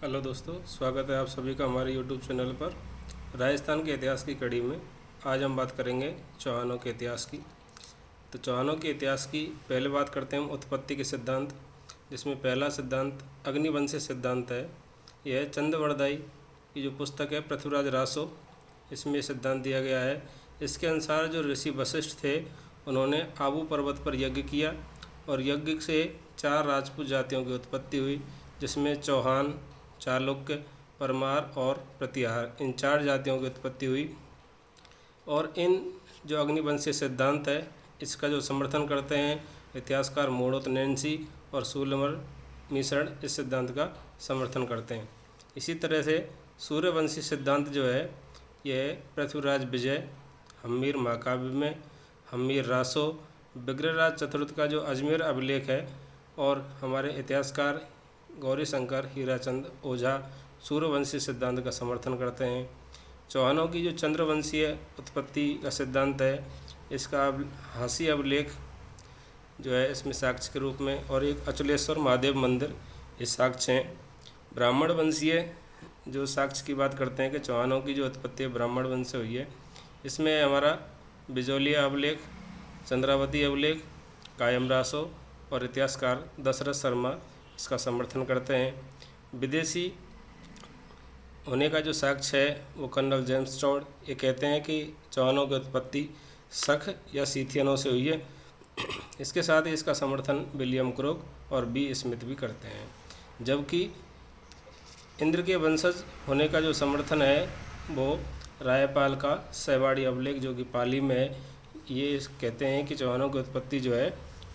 Hello दोस्तों, स्वागत है आप सभी का हमारे यूट्यूब चैनल पर। राजस्थान के इतिहास की कड़ी में आज हम बात करेंगे चौहानों के इतिहास की। तो चौहानों के इतिहास की पहले बात करते हैं हम उत्पत्ति के सिद्धांत, जिसमें पहला सिद्धांत अग्निवंशीय सिद्धांत है। यह चंद्रवरदाई की जो पुस्तक है पृथ्वीराज रासो, इसमें यह सिद्धांत दिया गया है। इसके अनुसार जो ऋषि वशिष्ठ थे उन्होंने आबू पर्वत पर यज्ञ किया और यज्ञ से 4 राजपूत जातियों की उत्पत्ति हुई, जिसमें चौहान, चालुक्य, परमार और प्रतिहार, इन 4 जातियों की उत्पत्ति हुई। और इन जो अग्निवंशीय सिद्धांत है इसका जो समर्थन करते हैं इतिहासकार मोड़ोत नैन्सी और सुलमर मिश्रण इस सिद्धांत का समर्थन करते हैं। इसी तरह से सूर्यवंशी सिद्धांत जो है यह पृथ्वीराज विजय, हम्मीर महाकाव्य में, हम्मीर रासो, विग्रहराज चतुर्थ का जो अजमेर अभिलेख है, और हमारे इतिहासकार गौरी शंकर हीराचंद ओझा सूर्यवंशी सिद्धांत का समर्थन करते हैं। चौहानों की जो चंद्रवंशीय उत्पत्ति का सिद्धांत है इसका हासी अभिलेख जो है इसमें साक्ष्य के रूप में, और एक अचलेश्वर महादेव मंदिर ये साक्ष्य हैं। ब्राह्मण वंशीय जो साक्ष्य की बात करते हैं कि चौहानों की जो उत्पत्ति ब्राह्मण वंश से हुई है, इसमें हमारा बिजौलिया अभिलेख, चंद्रावती अभिलेख, कायम रासो और इतिहासकार दशरथ शर्मा इसका समर्थन करते हैं। विदेशी होने का जो साक्ष्य है वो कर्नल जेम्स टॉड ये कहते हैं कि चौहानों की उत्पत्ति शक या सीथियनों से हुई है। इसके साथ ही इसका समर्थन विलियम क्रोक और बी स्मिथ भी करते हैं। जबकि इंद्र के वंशज होने का जो समर्थन है वो रायपाल का सैवाड़ी अभिलेख जो कि पाली में है, ये कहते हैं कि चौहानों की उत्पत्ति जो है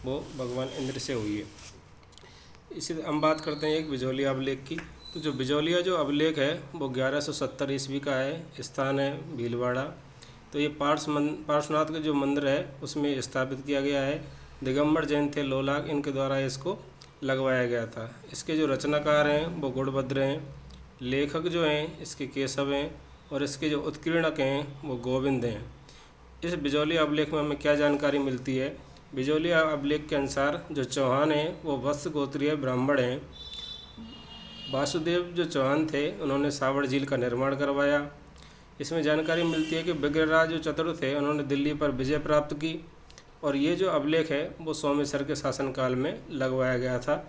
वो भगवान इंद्र से हुई है। इसी हम बात करते हैं एक बिजौलिया अभिलेख की। तो जो बिजौलिया जो अभिलेख है वो 1170 ईस्वी का है, स्थान है भीलवाड़ा। तो ये पार्श्वनाथ का जो मंदिर है उसमें स्थापित किया गया है। दिगंबर जैन थे लोलाग, इनके द्वारा इसको लगवाया गया था। इसके जो रचनाकार हैं वो गुणभद्र हैं, लेखक जो हैं इसके केशव हैं, और इसके जो उत्कीर्णक हैं वो गोविंद हैं। इस बिजौलिया अभिलेख में हमें क्या जानकारी मिलती है? बिजौलिया अभिलेख के अनुसार जो चौहान हैं वो वत्स गोत्रीय ब्राह्मण हैं। वासुदेव जो चौहान थे उन्होंने सावर झील का निर्माण करवाया। इसमें जानकारी मिलती है कि विग्रहराज जो चतुर्थ थे उन्होंने दिल्ली पर विजय प्राप्त की, और ये जो अभिलेख है वो सोमेश्वर के शासनकाल में लगवाया गया था।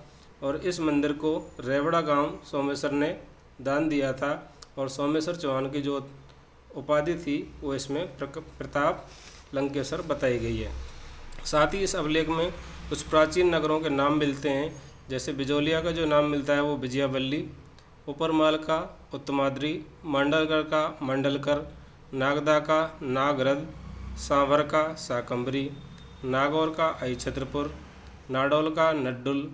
और इस मंदिर को रेवड़ा गांव सोमेश्वर ने दान दिया था, और सोमेश्वर चौहान की जो उपाधि थी वो इसमें प्रताप लंकेश्वर बताई गई है। साथ ही इस अभिलेख में कुछ प्राचीन नगरों के नाम मिलते हैं, जैसे बिजौलिया का जो नाम मिलता है वो विजयावल्ली, उपरमाल का उत्तमाद्री, मंडलगढ़ का मंडलकर, नागदा का नागरद, सांभर का साकंबरी, नागौर का अहिछत्रपुर, नाडौल का नड्डुल,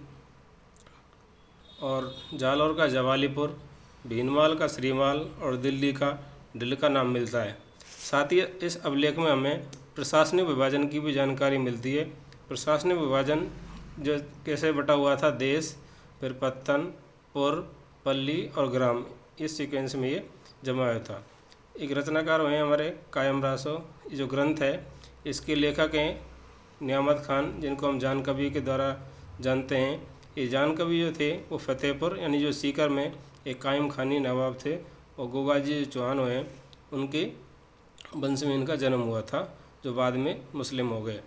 और जालौर का जवालीपुर, भीनमाल का श्रीमाल और दिल्ली का दिल का नाम मिलता है। साथ ही इस अभिलेख में हमें प्रशासनिक विभाजन की भी जानकारी मिलती है। प्रशासनिक विभाजन जो कैसे बटा हुआ था, देश, फिर पत्तन, पुर, पल्ली और ग्राम, इस सीक्वेंस में ये जमा हुआ था। एक रचनाकार हुए हमारे कायम रासो, ये जो ग्रंथ है इसके लेखक हैं नियामत खान, जिनको हम जान कवि के द्वारा जानते हैं। ये जान कवि जो थे वो फतेहपुर यानी जो सीकर में एक कायम खानी नवाब थे, और गोगाजी जो चौहान हुए उनके वंश में इनका जन्म हुआ था, जो बाद में मुस्लिम हो गए।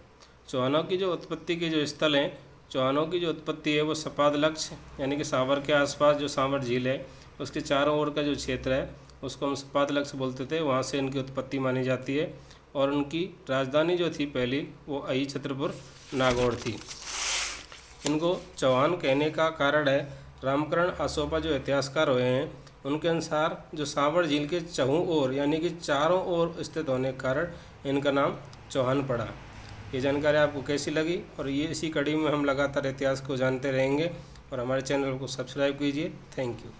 चौहानों की जो उत्पत्ति के जो स्थल हैं, चौहानों की जो उत्पत्ति है वो सपाद लक्ष्य यानी कि सांवर के आसपास जो सांवर झील है उसके चारों ओर का जो क्षेत्र है उसको हम सपाद लक्ष्य बोलते थे, वहाँ से इनकी उत्पत्ति मानी जाती है। और उनकी राजधानी जो थी पहली वो अहिछत्रपुर नागौर थी। इनको चौहान कहने का कारण है रामकरण असोपा जो इतिहासकार हुए हैं उनके अनुसार जो सांवर झील के चहुं ओर यानी कि चारों ओर स्थित होने के कारण इनका नाम चौहान पड़ा। ये जानकारी आपको कैसी लगी? और ये इसी कड़ी में हम लगातार इतिहास को जानते रहेंगे, और हमारे चैनल को सब्सक्राइब कीजिए। Thank you.